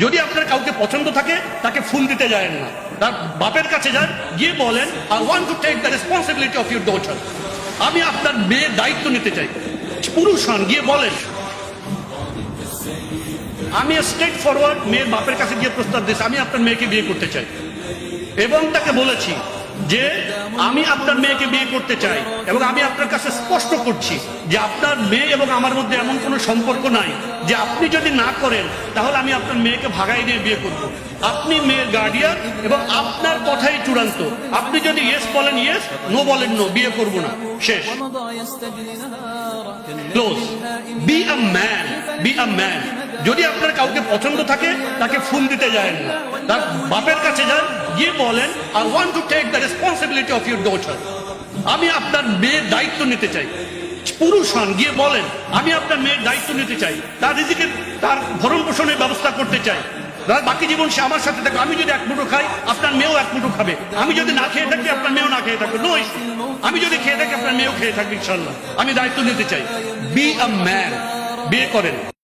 যদি আপনার কাউকে পছন্দ থাকে তাকে ফুল দিতে যায়েন না, তার বাপের কাছে যান, গিয়ে বলেন I want to take the responsibility of your daughter. আমি আপনার মেয়ের দায়িত্ব নিতে চাই। পুরুষ হন, গিয়ে বলেন। আমি স্ট্রেট ফরওয়ার্ড মেয়ের বাপের কাছে গিয়ে প্রস্তাব দিয়েছি আমি আপনার মেয়েকে বিয়ে করতে চাই, এবং তাকে বলেছি যে আমি আপনার মেয়েকে বিয়ে করতে চাই, এবং আমি আপনার কাছে স্পষ্ট করছি যে আপনার মেয়ে এবং আমার মধ্যে এমন কোনো সম্পর্ক নাই যে আপনি যদি না করেন তাহলে আমি আপনার মেয়েকে ভাগাই নিয়ে বিয়ে করব। আপনি মেয়ের গার্ডিয়ান এবং আপনার কথাই চূড়ান্ত। আপনি যদি ইয়েস বলেন ইয়েস, নো বলেন নো, বিয়ে করব না, শেষ, close. Be a man, be a man. যদি আপনার কাউকে পছন্দ থাকে তাকে ফুল দিতে যায়েন না, তার বাপের কাছে যান, গিয়ে বলেন I want to take the responsibility of your daughter. আমি আপনার মেয়ের দায়িত্ব নিতে চাই। পুরুষ হন, গিয়ে বলেন আমি আপনার মেয়ের দায়িত্ব নিতে চাই, তার রিজিকের, তার ভরণ পোষণের ব্যবস্থা করতে চাই। বাকি জীবন সে আমার সাথে থাকে। আমি যদি এক মুঠো খাই আপনার মেয়েও এক মুঠো খাবে, আমি যদি না খেয়ে থাকি আপনার মেয়েও না খেয়ে থাকবে, নো ইস্যু। আমি যদি খেয়ে থাকি আপনার মেয়েও খেয়ে থাকবে, ইনশাল্লাহ। আমি দায়িত্ব নিতে চাই। বি আ ম্যান, বিয়ে করেন।